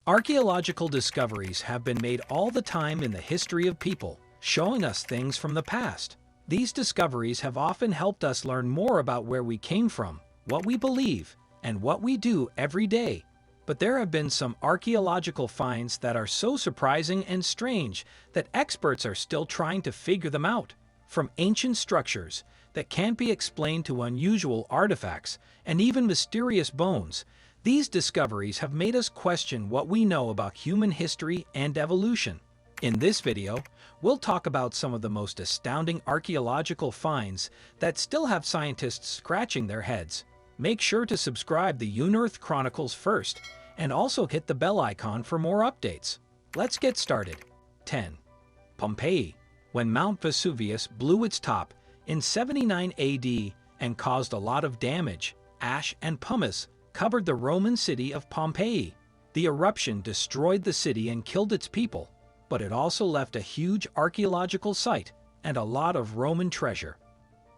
Archaeological discoveries have been made all the time in the history of people, showing us things from the past. These discoveries have often helped us learn more about where we came from, what we believe, and what we do every day. But there have been some archaeological finds that are so surprising and strange that experts are still trying to figure them out. From ancient structures that can't be explained to unusual artifacts and even mysterious bones, these discoveries have made us question what we know about human history and evolution. In this video, we'll talk about some of the most astounding archaeological finds that still have scientists scratching their heads. Make sure to subscribe to Unearth Chronicles first, and also hit the bell icon for more updates. Let's get started. 10. Pompeii. When Mount Vesuvius blew its top in 79 AD and caused a lot of damage, ash and pumice covered the Roman city of Pompeii. The eruption destroyed the city and killed its people, but it also left a huge archaeological site and a lot of Roman treasure.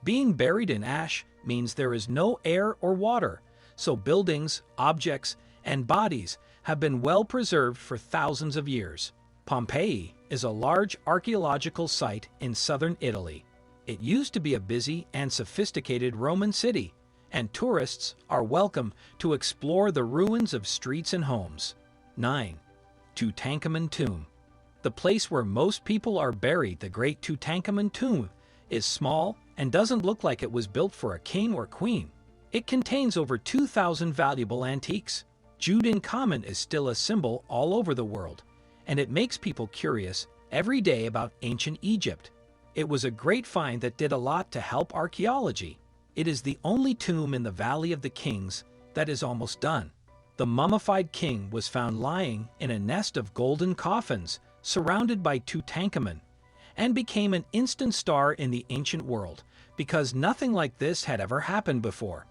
Being buried in ash means there is no air or water, so buildings, objects, and bodies have been well preserved for thousands of years. Pompeii is a large archaeological site in southern Italy. It used to be a busy and sophisticated Roman city, and tourists are welcome to explore the ruins of streets and homes. 9. Tutankhamun Tomb. The place where most people are buried, the Great Tutankhamun Tomb, is small and doesn't look like it was built for a king or queen. It contains over 2,000 valuable antiques. Tutankhamun is still a symbol all over the world, and it makes people curious every day about ancient Egypt. It was a great find that did a lot to help archaeology. It is the only tomb in the Valley of the Kings that is almost done. The mummified king was found lying in a nest of golden coffins surrounded by Tutankhamun, and became an instant star in the ancient world because nothing like this had ever happened before.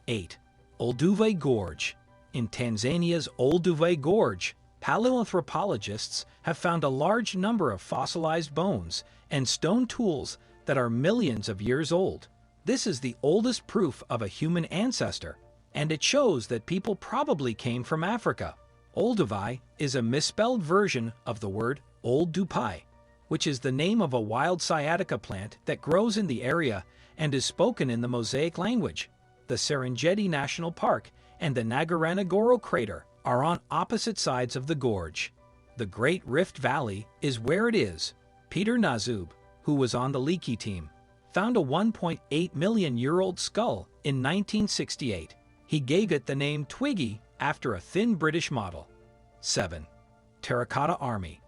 8. Olduve Gorge. In Tanzania's Olduve Gorge, paleoanthropologists have found a large number of fossilized bones and stone tools that are millions of years old. This is the oldest proof of a human ancestor, and it shows that people probably came from Africa. Olduve is a misspelled version of the word Old Dupai, which is the name of a wild sciatica plant that grows in the area and is spoken in the Mosaic language. The Serengeti National Park and the Ngorongoro crater are on opposite sides of the gorge. The Great Rift Valley is where it is. Peter Nazub, who was on the Leakey team, found a 1.8 million-year-old skull in 1968. He gave it the name Twiggy after a thin British model. 7. Terracotta Army.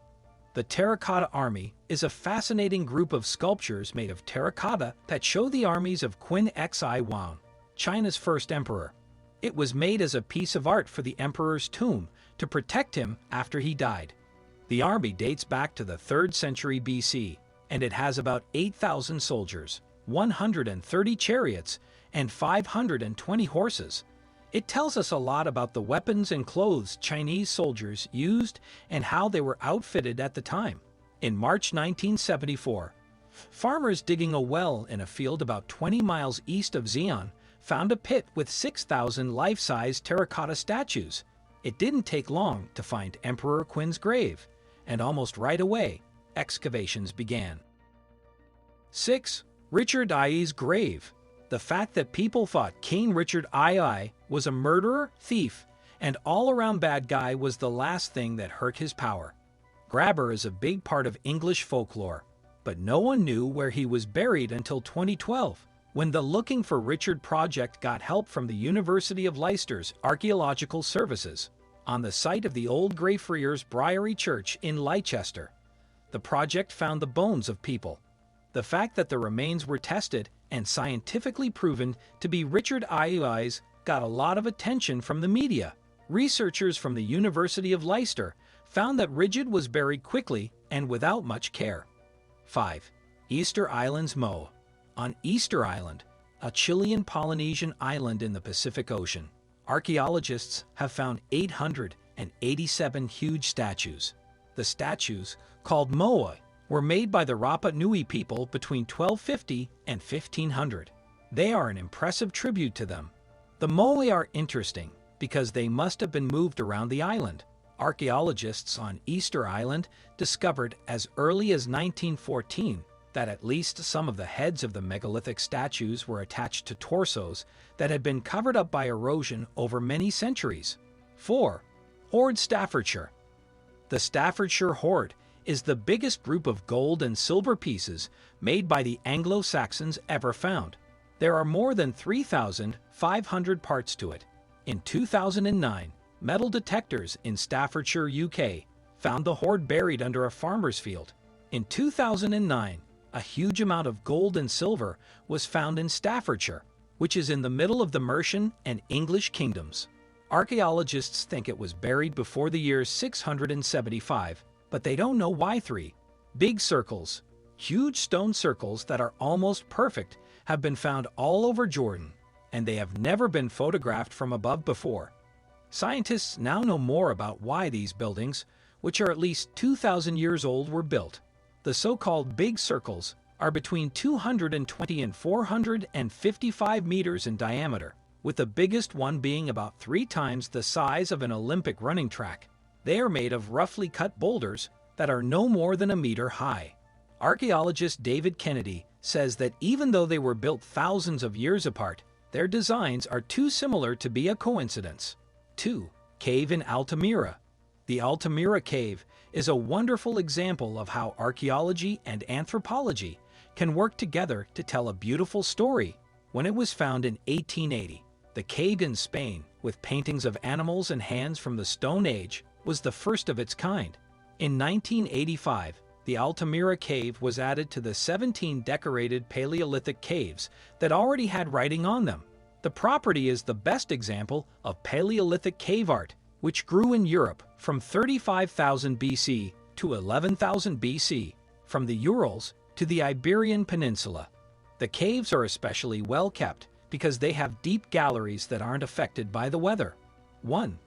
The Terracotta Army is a fascinating group of sculptures made of terracotta that show the armies of Qin Shi Huang, China's first emperor. It was made as a piece of art for the emperor's tomb to protect him after he died. The army dates back to the 3rd century BC, and it has about 8,000 soldiers, 130 chariots, and 520 horses. It tells us a lot about the weapons and clothes Chinese soldiers used and how they were outfitted at the time. In March 1974, farmers digging a well in a field about 20 miles east of Xi'an found a pit with 6,000 life-size terracotta statues. It didn't take long to find Emperor Qin's grave, and almost right away, excavations began. 6. Richard II's grave. The fact that people thought King Richard II was a murderer, thief, and all-around bad guy was the last thing that hurt his power. Grabber is a big part of English folklore, but no one knew where he was buried until 2012, when the Looking for Richard project got help from the University of Leicester's Archaeological Services on the site of the old Greyfriars Briery Church in Leicester. The project found the bones of people. The fact that the remains were tested and scientifically proven to be Richard II's got a lot of attention from the media. Researchers from the University of Leicester found that Richard was buried quickly and without much care. 5. Easter Island's MOA. On Easter Island, a Chilean Polynesian island in the Pacific Ocean, archaeologists have found 887 huge statues. The statues, called MOA, were made by the Rapa Nui people between 1250 and 1500. They are an impressive tribute to them. The MOA are interesting because they must have been moved around the island. Archaeologists on Easter Island discovered as early as 1914 that at least some of the heads of the megalithic statues were attached to torsos that had been covered up by erosion over many centuries. 4. Horde Staffordshire. The Staffordshire Horde is the biggest group of gold and silver pieces made by the Anglo-Saxons ever found. There are more than 3,500 parts to it. In 2009, metal detectors in Staffordshire, UK, found the hoard buried under a farmer's field. In 2009, a huge amount of gold and silver was found in Staffordshire, which is in the middle of the Mercian and English kingdoms. Archaeologists think it was buried before the year 675, but they don't know why. 3. Big circles. Huge stone circles that are almost perfect have been found all over Jordan, and they have never been photographed from above before. Scientists now know more about why these buildings, which are at least 2,000 years old, were built. The so-called big circles are between 220 and 455 meters in diameter, with the biggest one being about 3 times the size of an Olympic running track. They are made of roughly cut boulders that are no more than a meter high. Archaeologist David Kennedy says that even though they were built thousands of years apart, their designs are too similar to be a coincidence. 2. Cave in Altamira. The Altamira Cave is a wonderful example of how archaeology and anthropology can work together to tell a beautiful story. When it was found in 1880, the cave in Spain, with paintings of animals and hands from the Stone Age, was the first of its kind. In 1985, the Altamira Cave was added to the 17 decorated Paleolithic caves that already had writing on them. The property is the best example of Paleolithic cave art, which grew in Europe from 35,000 BC to 11,000 BC, from the Urals to the Iberian Peninsula. The caves are especially well kept because they have deep galleries that aren't affected by the weather. 1.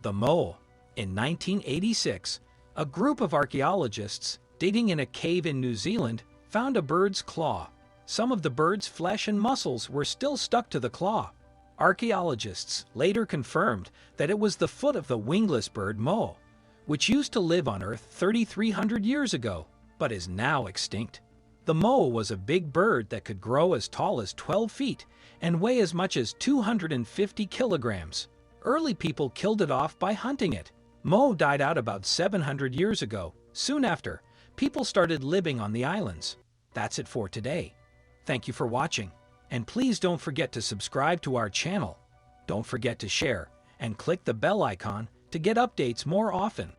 The MOA. In 1986, a group of archaeologists digging in a cave in New Zealand found a bird's claw. Some of the bird's flesh and muscles were still stuck to the claw. Archaeologists later confirmed that it was the foot of the wingless bird MOA, which used to live on Earth 3,300 years ago, but is now extinct. The MOA was a big bird that could grow as tall as 12 feet and weigh as much as 250 kilograms. Early people killed it off by hunting it. MOA died out about 700 years ago. Soon after, people started living on the islands. That's it for today. Thank you for watching, and please don't forget to subscribe to our channel. Don't forget to share and click the bell icon to get updates more often.